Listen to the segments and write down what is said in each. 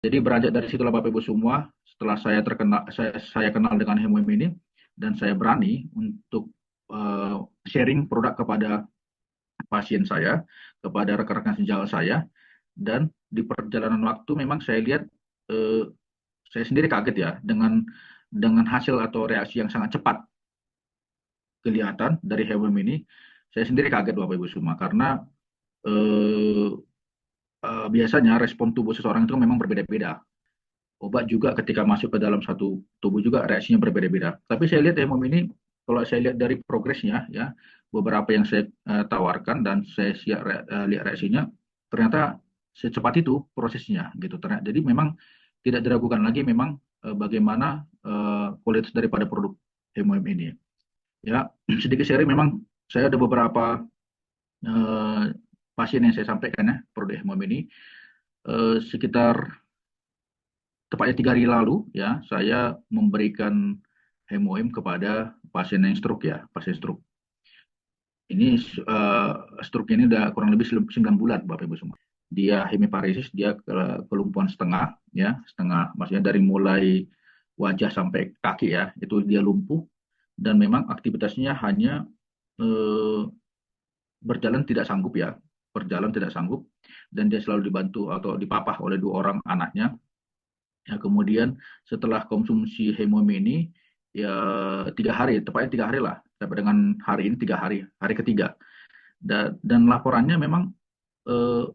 Jadi beranjak dari situlah Bapak Ibu semua, setelah saya kenal dengan Hemoim ini, dan saya berani untuk eh, sharing produk kepada pasien saya, kepada rekan-rekan sejawat saya, dan di perjalanan waktu memang saya lihat, eh, saya sendiri kaget ya dengan hasil atau reaksi yang sangat cepat kelihatan dari Hemoim ini. Saya sendiri kaget Bapak Ibu semua karena eh, biasanya respon tubuh seseorang itu memang berbeda-beda. Obat juga ketika masuk ke dalam satu tubuh juga reaksinya berbeda-beda. Tapi saya lihat hemom ini, kalau saya lihat dari progresnya ya, beberapa yang saya tawarkan dan saya lihat reaksinya, ternyata secepat itu prosesnya gitu. Jadi memang tidak diragukan lagi memang bagaimana kualitas daripada produk hemom ini. Ya, sedikit sharing memang saya ada beberapa eh, pasien yang saya sampaikan ya produk hemom ini sekitar tepatnya 3 hari lalu ya saya memberikan hemoim kepada pasien yang stroke ya, pasien stroke ini. Stroke ini udah kurang lebih 9 bulan Bapak Ibu semua. Dia hemiparesis, dia kelumpuhan setengah ya, setengah maksudnya dari mulai wajah sampai kaki ya, itu dia lumpuh dan memang aktivitasnya hanya eh, berjalan tidak sanggup ya, berjalan tidak sanggup, dan dia selalu dibantu atau dipapah oleh 2 orang anaknya. Ya, kemudian setelah konsumsi hemom ini ya 3 hari, tepatnya 3 hari lah, sampai dengan hari ini 3 hari, hari ketiga. Dan laporannya memang eh,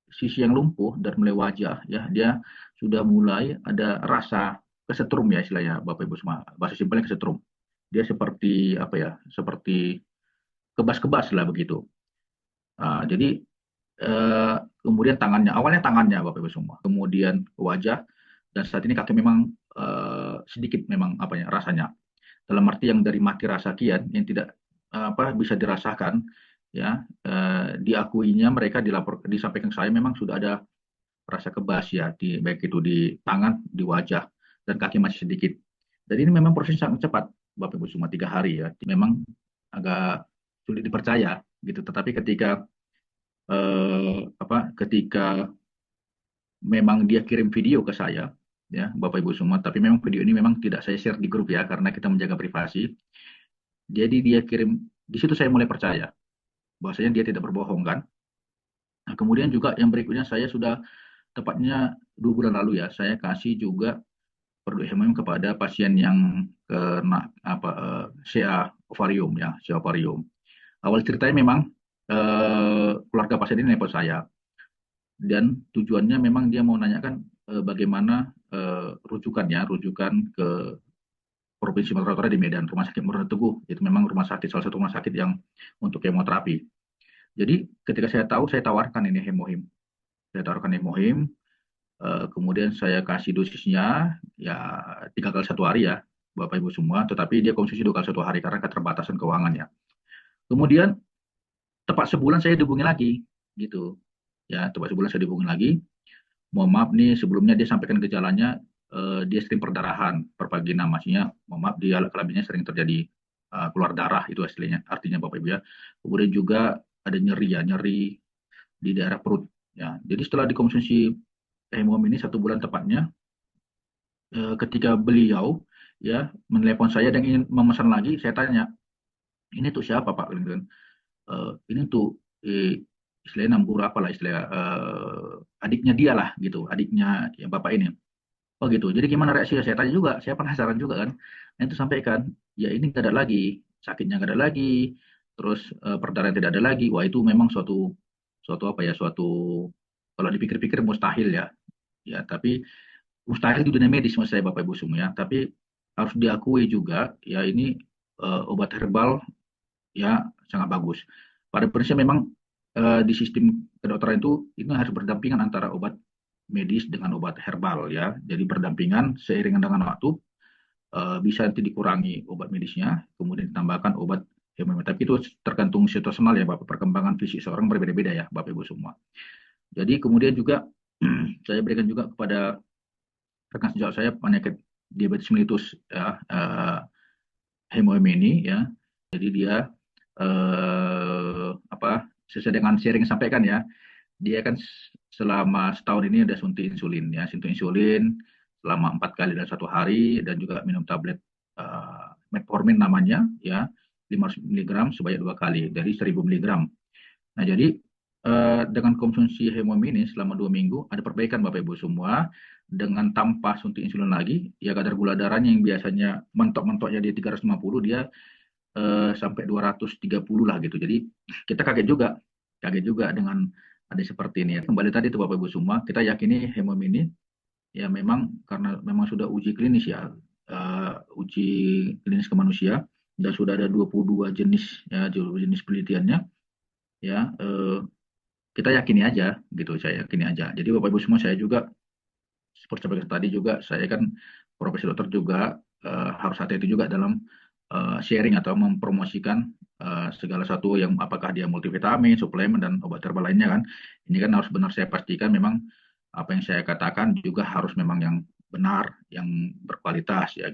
sisi yang lumpuh dan mulai wajah ya dia sudah mulai ada rasa kesetrum ya istilahnya Bapak Ibu semua. Bahasa simpelnya kesetrum. Dia seperti apa ya? Seperti kebas-kebas lah begitu. Jadi eh, kemudian tangannya, awalnya tangannya Bapak Ibu semua, kemudian wajah, dan saat ini kaki memang sedikit memang apa ya rasanya, dalam arti yang dari mati rasa kian yang tidak apa bisa dirasakan ya, diakuinya mereka disampaikan ke saya memang sudah ada rasa kebas ya di baik itu di tangan, di wajah, dan kaki masih sedikit. Dan ini memang proses sangat cepat Bapak Ibu semua, 3 hari ya, memang agak sulit dipercaya gitu. Tetapi ketika memang dia kirim video ke saya ya Bapak Ibu semua, tapi memang video ini memang tidak saya share di grup ya karena kita menjaga privasi. Jadi dia kirim, di situ saya mulai percaya bahwasanya dia tidak berbohong kan. Nah, kemudian juga yang berikutnya saya sudah tepatnya 2 bulan lalu ya saya kasih juga produk hemodialisis kepada pasien yang kena CA ovarium ya, CA ovarium. Awal ceritanya memang keluarga pasien ini nelpon saya dan tujuannya memang dia mau nanyakan bagaimana rujukan ke Provinsi Sumatera Utara di Medan, Rumah Sakit Murni Teguh. Itu memang salah satu rumah sakit yang untuk kemoterapi. Jadi ketika saya tahu, saya tawarkan ini hemohim. Saya tawarkan hemohim, kemudian saya kasih dosisnya ya 3 kali 1 hari ya, Bapak Ibu semua. Tetapi dia konsumsi 2 kali 1 hari karena keterbatasan keuangannya. Kemudian tepat sebulan saya dihubungi lagi, gitu. Ya, tepat sebulan saya dihubungi lagi. Mohon maaf nih sebelumnya dia sampaikan gejalanya, dia sering perdarahan, perpagina, maksudnya mohon maaf dia kelaminnya sering terjadi keluar darah itu hasilnya, artinya Bapak Ibu ya. Kemudian juga ada nyeri ya, nyeri di daerah perut ya. Jadi setelah dikonsumsi Hemom ini 1 bulan tepatnya, ketika beliau ya menelepon saya dan ingin memesan lagi, saya tanya, ini tuh siapa Pak? Gitu kan. Ini tuh istilahnya Nambur apalah istilah, adiknya dia lah gitu, adiknya ya Bapak ini. Oh gitu. Jadi gimana reaksinya? Saya tanya juga, saya penasaran juga kan. Nah itu sampaikan, ya ini nggak ada lagi, sakitnya nggak ada lagi, terus perdarahan tidak ada lagi. Wah itu memang suatu suatu apa ya, suatu kalau dipikir-pikir mustahil ya. Ya tapi mustahil di dunia medis maksud saya Bapak Ibu semua ya. Tapi harus diakui juga ya ini obat herbal ya sangat bagus. Pada prinsipnya memang di sistem kedokteran itu ini harus berdampingan antara obat medis dengan obat herbal ya. Jadi berdampingan seiring dengan waktu, bisa nanti dikurangi obat medisnya, kemudian ditambahkan obat homeopatik. Tapi itu tergantung situasional ya Bapak. Perkembangan fisik seorang berbeda-beda ya Bapak Ibu semua. Jadi kemudian juga saya berikan juga kepada rekan sejawat saya penyakit diabetes mellitus ya, hemoem ini ya. Jadi dia sesuai dengan sharing sampaikan ya. Dia kan selama setahun ini ada suntik insulin selama 4 kali dalam 1 hari, dan juga minum tablet metformin namanya, ya, 500 miligram sebanyak 2 kali dari 1000 miligram. Nah, jadi dengan konsumsi Hemom ini selama 2 minggu ada perbaikan Bapak Ibu semua, dengan tanpa suntik insulin lagi, ya kadar gula darahnya yang biasanya mentok-mentoknya di 350, dia sampai 230 lah gitu. Jadi kita kaget juga dengan ada seperti ini ya. Kembali tadi itu Bapak Ibu semua, kita yakini Hemom ini ya memang karena memang sudah uji klinis ya, uji klinis ke manusia, dan sudah ada 22 jenis ya, jenis penelitiannya ya. Kita yakini aja gitu, saya yakini aja. Jadi Bapak Ibu semua, saya juga seperti tadi juga, saya kan profesi dokter juga, harus hati-hati juga dalam sharing atau mempromosikan segala satu yang apakah dia multivitamin, suplemen, dan obat herbal lainnya kan. Ini kan harus benar saya pastikan memang apa yang saya katakan juga harus memang yang benar, yang berkualitas ya.